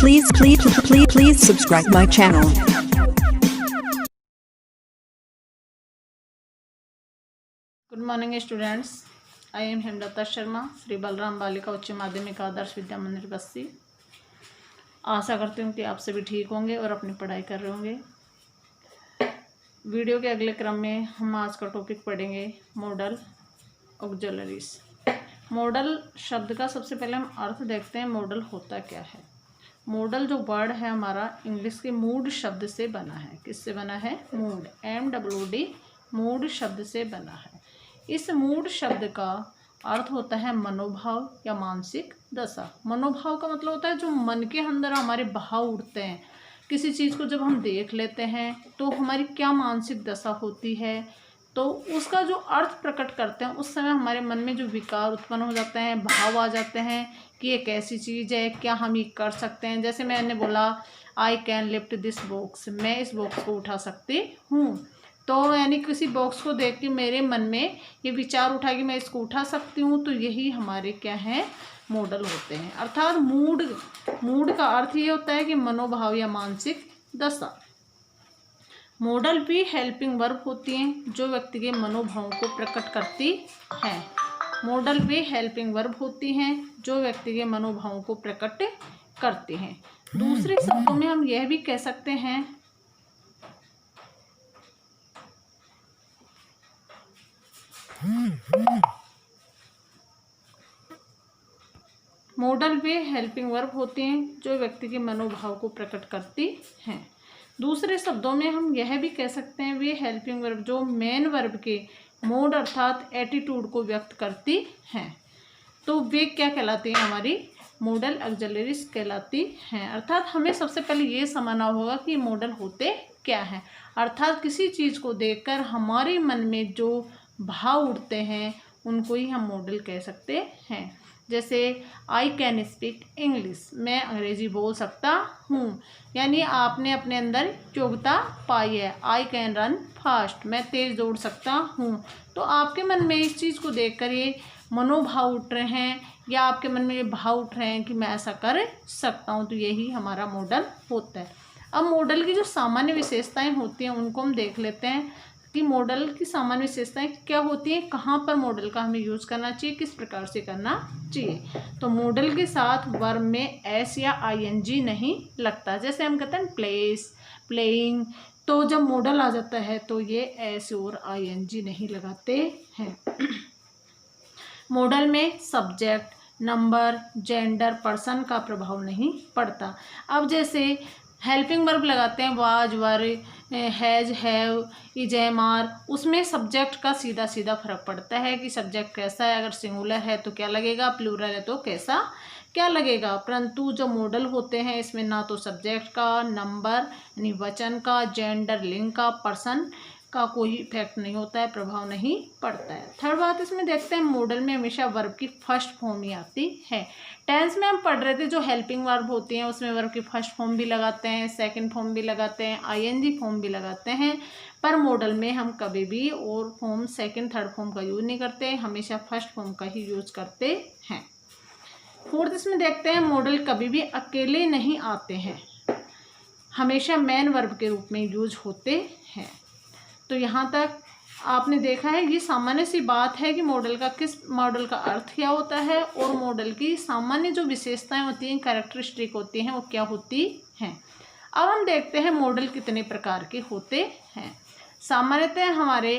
Please subscribe my channel. Good morning students, I am Hemlata Sharma, Shri Balram बालिका उच्च माध्यमिक आदर्श विद्या मंदिर बस्ती। आशा करती हूँ कि आप सभी ठीक होंगे और अपनी पढ़ाई कर रहे होंगे। वीडियो के अगले क्रम में हम आज का टॉपिक पढ़ेंगे मॉडल ऑक्सिलरीज। मॉडल शब्द का सबसे पहले हम अर्थ देखते हैं। मॉडल होता क्या है? मॉडल जो वर्ड है हमारा इंग्लिश के मूड शब्द से बना है। किससे बना है? मूड, MWD, मूड शब्द से बना है। इस मूड शब्द का अर्थ होता है मनोभाव या मानसिक दशा। मनोभाव का मतलब होता है जो मन के अंदर हमारे भाव उठते हैं। किसी चीज़ को जब हम देख लेते हैं तो हमारी क्या मानसिक दशा होती है, तो उसका जो अर्थ प्रकट करते हैं उस समय हमारे मन में जो विकार उत्पन्न हो जाते हैं, भाव आ जाते हैं कि ये कैसी चीज़ है, क्या हम ये कर सकते हैं। जैसे मैंने बोला I can lift this box, मैं इस बॉक्स को उठा सकती हूँ। तो यानी किसी बॉक्स को देख के मेरे मन में ये विचार उठा कि मैं इसको उठा सकती हूँ, तो यही हमारे क्या है? मॉडल होते हैं। अर्थात मूड का अर्थ ये होता है कि मनोभाव या मानसिक दशा। मॉडल भी हेल्पिंग वर्ब होती हैं जो व्यक्ति के मनोभावों को प्रकट करती हैं। मॉडल भी हेल्पिंग वर्ब होती हैं जो व्यक्ति के मनोभावों को प्रकट करती हैं। दूसरे शब्दों में हम यह भी कह सकते हैं मॉडल भी हेल्पिंग वर्ब होती हैं जो व्यक्ति के मनोभाव को प्रकट करती हैं। दूसरे शब्दों में हम यह भी कह सकते हैं वे हेल्पिंग वर्ब जो मेन वर्ब के मोड अर्थात एटीट्यूड को व्यक्त करती हैं, तो वे क्या कहलाती हैं? हमारी मॉडल ऑक्सिलरीज कहलाती हैं। अर्थात हमें सबसे पहले ये समझना होगा कि मॉडल होते क्या हैं। अर्थात किसी चीज़ को देखकर हमारे मन में जो भाव उठते हैं उनको ही हम मॉडल कह सकते हैं। जैसे आई कैन स्पीक इंग्लिश, मैं अंग्रेजी बोल सकता हूँ, यानी आपने अपने अंदर योग्यता पाई है। आई कैन रन फास्ट, मैं तेज़ दौड़ सकता हूँ। तो आपके मन में इस चीज़ को देखकर ये मनोभाव उठ रहे हैं या आपके मन में ये भाव उठ रहे हैं कि मैं ऐसा कर सकता हूँ, तो यही हमारा मॉडल होता है। अब मॉडल की जो सामान्य विशेषताएं होती हैं उनको हम देख लेते हैं कि मॉडल की सामान्य विशेषताएं क्या होती हैं, कहाँ पर मॉडल का हमें यूज़ करना चाहिए, किस प्रकार से करना चाहिए। तो मॉडल के साथ वर्ब में एस या ING नहीं लगता। जैसे हम कहते हैं प्लेस, प्लेइंग, तो जब मॉडल आ जाता है तो ये एस और ING नहीं लगाते हैं। मॉडल में सब्जेक्ट, नंबर, जेंडर, पर्सन का प्रभाव नहीं पड़ता। अब जैसे हेल्पिंग वर्ब लगाते हैं was, were, has, have, is, am, are, उसमें सब्जेक्ट का सीधा सीधा फर्क पड़ता है कि सब्जेक्ट कैसा है। अगर सिंगुलर है तो क्या लगेगा, प्लूरल है तो कैसा क्या लगेगा। परंतु जो मॉडल होते हैं इसमें ना तो सब्जेक्ट का, नंबर यानी वचन का, जेंडर लिंग का, पर्सन का कोई इफेक्ट नहीं होता है, प्रभाव नहीं पड़ता है। थर्ड बात इसमें देखते हैं मॉडल में हमेशा वर्ब की फर्स्ट फॉर्म ही आती है। टेंस में हम पढ़ रहे थे जो हेल्पिंग वर्ब होती हैं उसमें वर्ब की फर्स्ट फॉर्म भी लगाते हैं, सेकंड फॉर्म भी लगाते हैं, ING फॉर्म भी लगाते हैं। पर मॉडल में हम कभी भी और फॉर्म सेकंड थर्ड फॉर्म का यूज़ नहीं करते, हमेशा फर्स्ट फॉर्म का ही यूज़ करते हैं। फोर्थ इसमें देखते हैं मॉडल कभी भी अकेले नहीं आते हैं, हमेशा मेन वर्ब के रूप में यूज होते हैं। तो यहाँ तक आपने देखा है, ये सामान्य सी बात है कि मॉडल का अर्थ क्या होता है और मॉडल की सामान्य जो विशेषताएं होती हैं, कैरेक्टरिस्टिक होती हैं, वो क्या होती हैं। अब हम देखते हैं मॉडल कितने प्रकार के होते हैं। सामान्यतः हमारे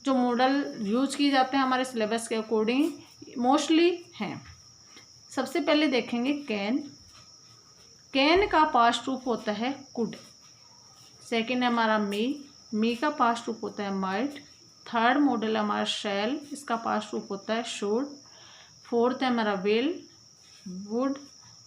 जो मॉडल यूज किए जाते हैं हमारे सिलेबस के अकॉर्डिंग मोस्टली हैं। सबसे पहले देखेंगे कैन। कैन का पास्ट रूप होता है कुड। सेकेंड है हमारा मी का पास्ट रूप होता है माइट। थर्ड मॉडल है हमारा शैल, इसका पास्ट रूप होता है शुड। फोर्थ है हमारा will, would,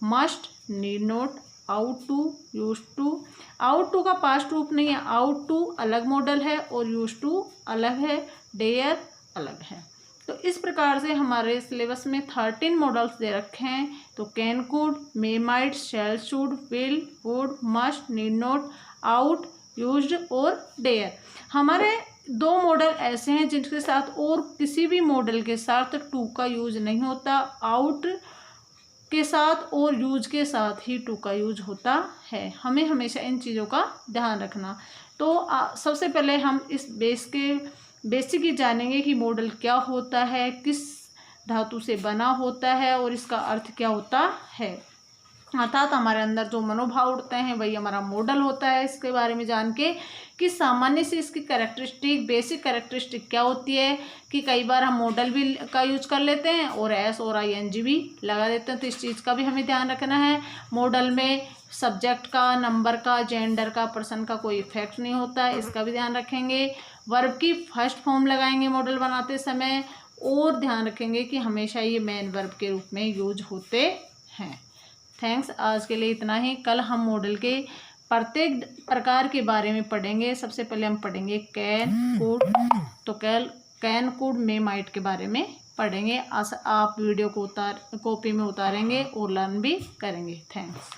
must, need not, ought to, use to. Ought to का पास्ट रूप नहीं है, आउट टू अलग मॉडल है और यूज टू अलग है, डेयर अलग है। तो इस प्रकार से हमारे सिलेबस में 13 मॉडल्स दे रखे हैं। तो can, could, may, might, shall, should, will, would, must, need not, ought, used और डेयर। हमारे 2 मॉडल ऐसे हैं जिनके साथ और किसी भी मॉडल के साथ टू का यूज नहीं होता। आउट के साथ और यूज के साथ ही टू का यूज होता है। हमें हमेशा इन चीज़ों का ध्यान रखना। तो सबसे पहले हम इस बेसिक ही जानेंगे कि मॉडल क्या होता है, किस धातु से बना होता है और इसका अर्थ क्या होता है। अर्थात हमारे अंदर जो मनोभाव उठते हैं वही हमारा मॉडल होता है। इसके बारे में जान के कि सामान्य से इसकी कैरेक्टरिस्टिक, बेसिक कैरेक्टरिस्टिक क्या होती है कि कई बार हम मॉडल भी का यूज कर लेते हैं और एस और आईएनजी भी लगा देते हैं, तो इस चीज़ का भी हमें ध्यान रखना है। मॉडल में सब्जेक्ट का, नंबर का, जेंडर का, पर्सन का कोई इफेक्ट नहीं होता है, इसका भी ध्यान रखेंगे। वर्ब की फर्स्ट फॉर्म लगाएंगे मॉडल बनाते समय और ध्यान रखेंगे कि हमेशा ये मेन वर्ब के रूप में यूज होते हैं। थैंक्स, आज के लिए इतना ही। कल हम मॉडल के प्रत्येक प्रकार के बारे में पढ़ेंगे। सबसे पहले हम पढ़ेंगे कैन, कुड, तो कैन, कुड, मे, माइट के बारे में पढ़ेंगे। आप वीडियो को कॉपी में उतारेंगे और लर्न भी करेंगे। थैंक्स।